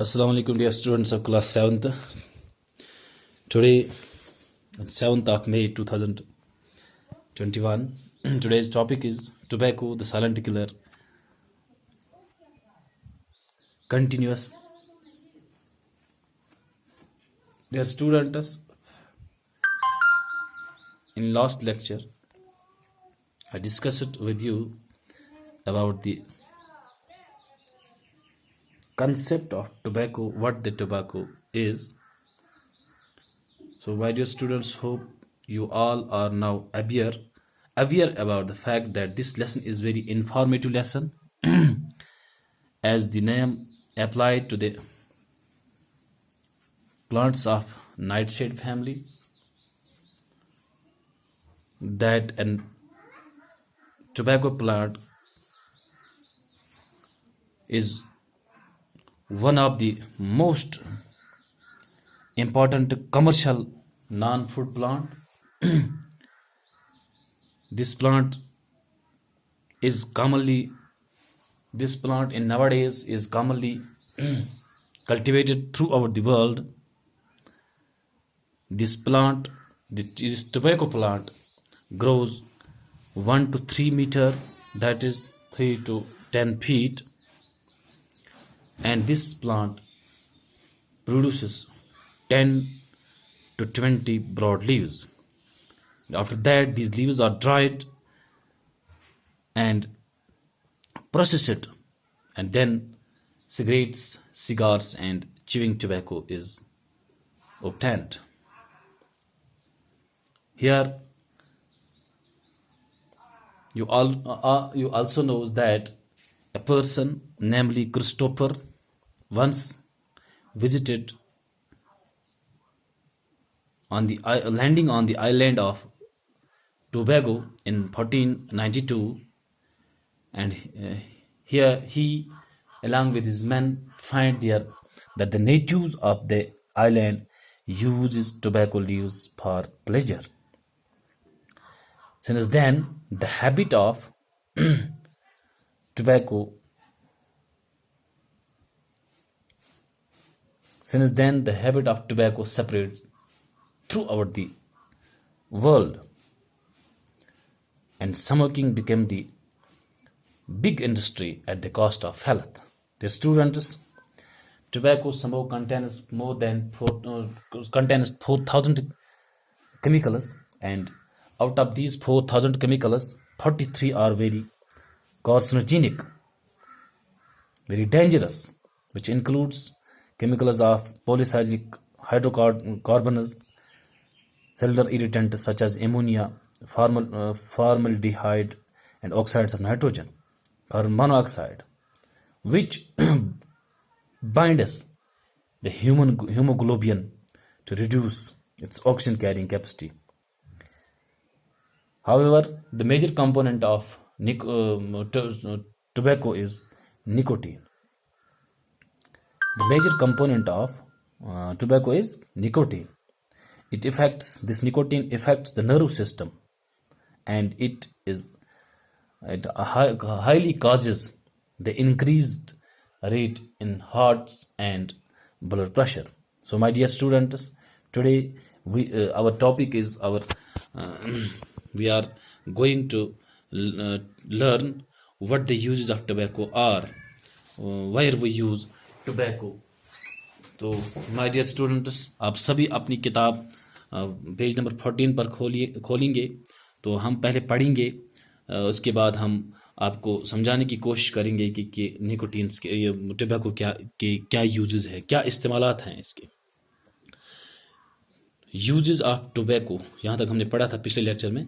Assalamu alaikum dear students of class 7th. Today, 7th of May 2021, today's topic is tobacco, the silent killer, continuous. Dear students, in last lecture, I discussed with you about the concept of tobacco, what the tobacco is. So my dear students, hope you all are now aware about the fact that this lesson is very informative lesson as the name applied to the plants of nightshade family, that an tobacco plant is one of the most important commercial non-food plant. This plant in nowadays is commonly cultivated throughout the world. This tobacco plant grows 1 to 3 meter, that is 3 to 10 feet, and this plant produces 10 to 20 broad leaves. After that, these leaves are dried and processed, and then cigarettes, cigars, and chewing tobacco is obtained. Here, you also know that a person, namely Christopher, once visited landing on the island of Tobago in 1492, and here he, along with his men, find there that the natives of the island uses tobacco leaves for pleasure. Since then, the habit of tobacco spread throughout the world, and smoking became the big industry at the cost of health. The students, tobacco smoke contains 4,000 chemicals, and out of these 4,000 chemicals, 43 are very carcinogenic, very dangerous, which includes chemicals of polycyclic hydrocarbons, cellular irritants such as ammonia, formaldehyde, and oxides of nitrogen, carbon monoxide, which binds the hemoglobin to reduce its oxygen carrying capacity. However, the major component of tobacco is nicotine. The major component of tobacco is nicotine. This nicotine affects the nervous system, and it highly causes the increased rate in hearts and blood pressure. So, my dear students, today our topic is we are going to learn what the uses of tobacco are, where we use tobacco. تو my dear students, آپ سبھی اپنی کتاب page number 14 پر کھولیں گے تو ہم پہلے پڑھیں گے، اس کے بعد ہم آپ کو سمجھانے کی کوشش کریں گے کہ نیکوٹینس کے ٹوبیکو کیا یوزز ہے، کیا استعمالات ہیں اس کے. یوزز آف ٹوبیکو یہاں تک ہم نے پڑھا تھا پچھلے لیکچر میں.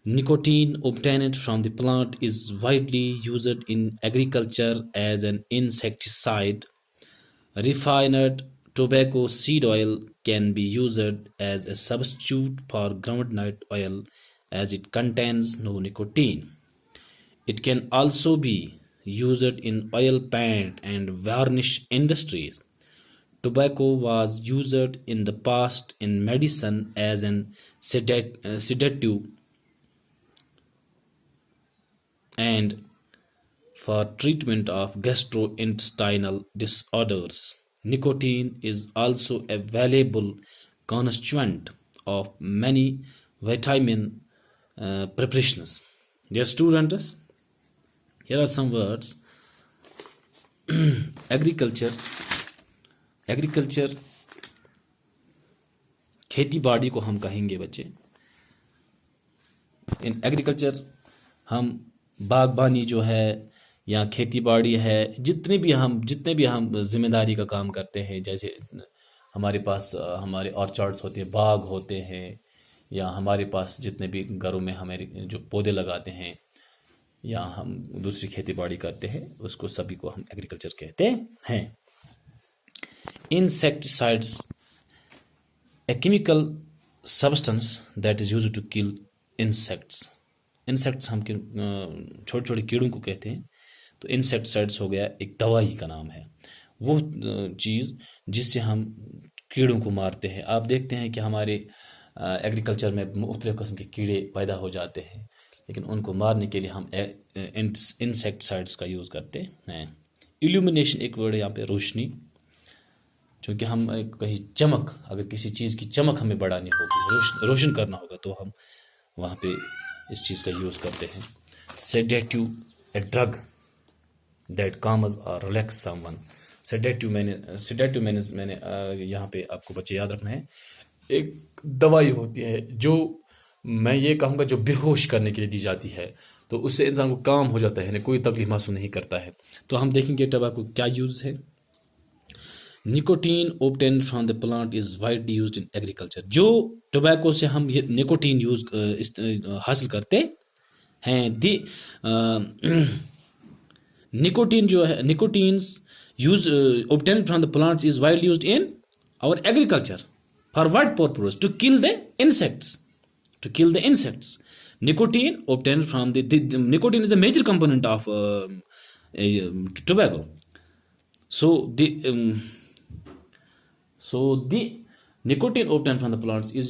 Nicotine obtained from the plant is widely used in agriculture as an insecticide. Refined tobacco seed oil can be used as a substitute for groundnut oil as it contains no nicotine. It can also be used in oil paint and varnish industries. Tobacco was used in the past in medicine as an sedative and for treatment of gastrointestinal disorders. Nicotine is also a valuable constituent of many vitamin preparations. Dear students, here are some words. Agriculture खेती बाड़ी को हम कहेंगे बच्चे. In agriculture हम बागबानी जो है या खेती बाड़ी है, जितने भी हम जिम्मेदारी का काम करते हैं, जैसे हमारे पास हमारे ऑर्चार्ड्स होते हैं, बाग होते हैं, या हमारे पास जितने भी घरों में हमारे जो पौधे लगाते हैं या हम दूसरी खेती बाड़ी करते हैं, उसको सभी को हम एग्रीकल्चर कहते हैं. Insecticides, a chemical substance that is used to kill insects. Insects हम छोटे छोटे कीड़ों को कहते हैं, तो इंसेक्टिसाइड्स हो गया एक दवाई का नाम है, वो चीज़ जिससे हम कीड़ों को मारते हैं. आप देखते हैं कि हमारे एग्रीकल्चर में मुख्तलिफ किस्म के कीड़े पैदा हो जाते हैं, लेकिन उनको मारने के लिए हम इंसेक्टिसाइड्स का यूज़ करते हैं. इल्यूमिनेशन एक वर्ड है यहाँ पे, रोशनी. चूँकि हम कहीं चमक, अगर किसी चीज़ की चमक हमें बढ़ानी होगी, रोशन करना होगा, तो हम वहाँ पे इस चीज़ का यूज़ करते हैं. Sedative, a drug that calms और रिलैक्स समवन. सेडेटिव मैंने यहाँ पे आपको बच्चे याद रखना है, एक दवाई होती है जो मैं ये कहूँगा जो बेहोश करने के लिए दी जाती है, तो उससे इंसान को काम हो जाता है, यानी कोई तकलीफ महसूस नहीं करता है. तो हम देखेंगे टबैको क्या यूज़ है. Nicotine obtained from the plant is widely used in agriculture. जो टोबैको से हम ये निकोटीन हासिल करते हैं, निकोटीन जो है, nicotines use obtained from the plants is widely used in our agriculture. For what purpose? To kill the insects. Nicotine obtained from the nicotine is a major component of tobacco. So the nicotine obtained from the plants is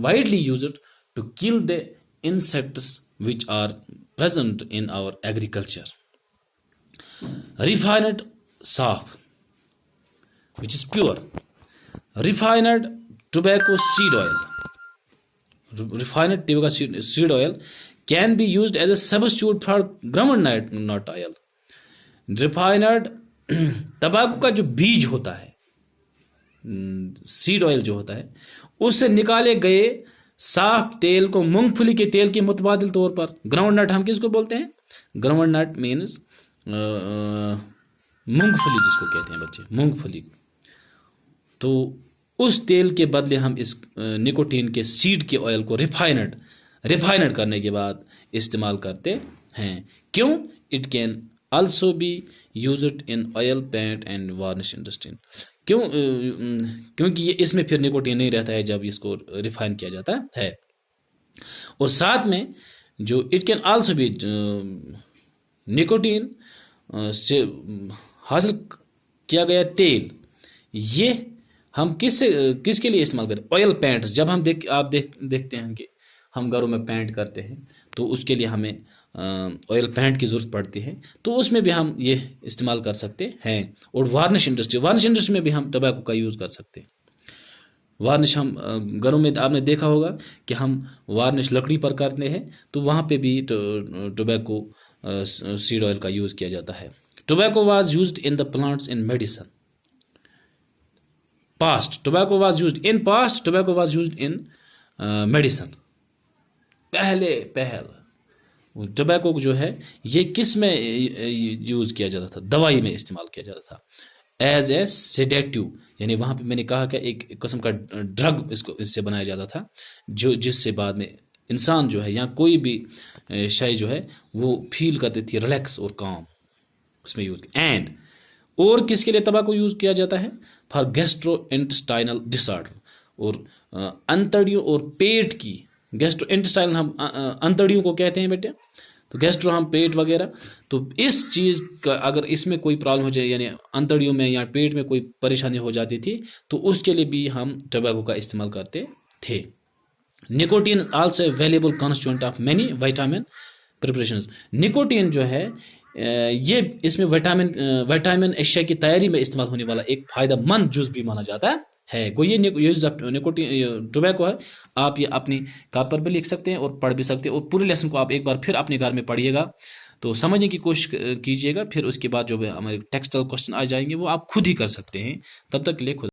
widely used to kill the insects which are present in our agriculture. Refined sap, which is pure. Refined tobacco seed oil. Refined tobacco seed oil can be used as a substitute for groundnut oil. Refined तंबाकू का जो बीज होता है, seed oil जो होता है, उससे निकाले गए साफ तेल को मूंगफली के तेल के मुतबादिल तौर पर, ग्राउंड नट हम किसको बोलते हैं? ग्राउंड नट मीन्स मूंगफली जिसको कहते हैं बच्चे, मूंगफली. तो उस तेल के बदले हम इस निकोटीन के सीड के ऑयल को रिफाइनड करने के बाद इस्तेमाल करते हैं. क्यों? It can also be used in oil, paint and varnish industry. क्यों? क्योंकि ये इसमें फिर निकोटीन नहीं रहता है जब इसको रिफाइन किया जाता है. और साथ में जो it can also B nicotine से हासिल किया गया तेल, ये हम किसके लिए इस्तेमाल करें? Oil paints. जब हम देखते हैं कि हम घरों में पेंट करते हैं, तो उसके लिए हमें ऑयल पेंट की ज़रूरत पड़ती है, तो उसमें भी हम ये इस्तेमाल कर सकते हैं. और वार्निश इंडस्ट्री में भी हम टबैको का यूज़ कर सकते हैं. वार्निश हम घरों में आपने देखा होगा कि हम वार्निश लकड़ी पर करते हैं, तो वहाँ पे भी टोबैको सीड ऑयल का यूज़ किया जाता है. Tobacco was used in the plants in medicine. Tobacco was used in medicine. पहल टोबैको जो है ये किस में यूज किया जाता था? दवाई में इस्तेमाल किया जाता था, एज ए सेडेटिव. यानी वहां पे मैंने कहा कि एक किस्म का ड्रग इससे बनाया जाता था, जिससे बाद में इंसान जो है या कोई भी शय जो है वो फील करती थी रिलैक्स और काम, उसमें यूज. एंड और किसके लिए तंबाकू यूज किया जाता है? For gastro intestinal disorder. और अंतड़ियों और पेट की, गैस्ट्रो इंटेस्टाइनल हम अंतड़ियों को कहते हैं बेटे, तो गैस्ट्रो हम पेट वगैरह. तो इस चीज़ का अगर इसमें कोई प्रॉब्लम हो जाए, यानी अंतड़ियों में या पेट में कोई परेशानी हो जाती थी, तो उसके लिए भी हम टोबैको का इस्तेमाल करते थे. Nicotine also valuable constituent of many vitamin preparations. Nicotine जो है یہ اس میں وٹامن اشیاء کی تیاری میں استعمال ہونے والا ایک فائدہ مند جز بھی مانا جاتا ہے. گو یہ نکوٹین ٹوبیکو ہے. آپ یہ اپنی کاپ پر بھی لکھ سکتے ہیں اور پڑھ بھی سکتے ہیں, اور پورے لیسن کو آپ ایک بار پھر اپنے گھر میں پڑھیے گا تو سمجھنے کی کوشش کیجیے گا. پھر اس کے بعد جو ہمارے ٹیکسٹل کوشچن آ جائیں گے وہ آپ خود ہی کر سکتے ہیں. تب تک کے لیے خود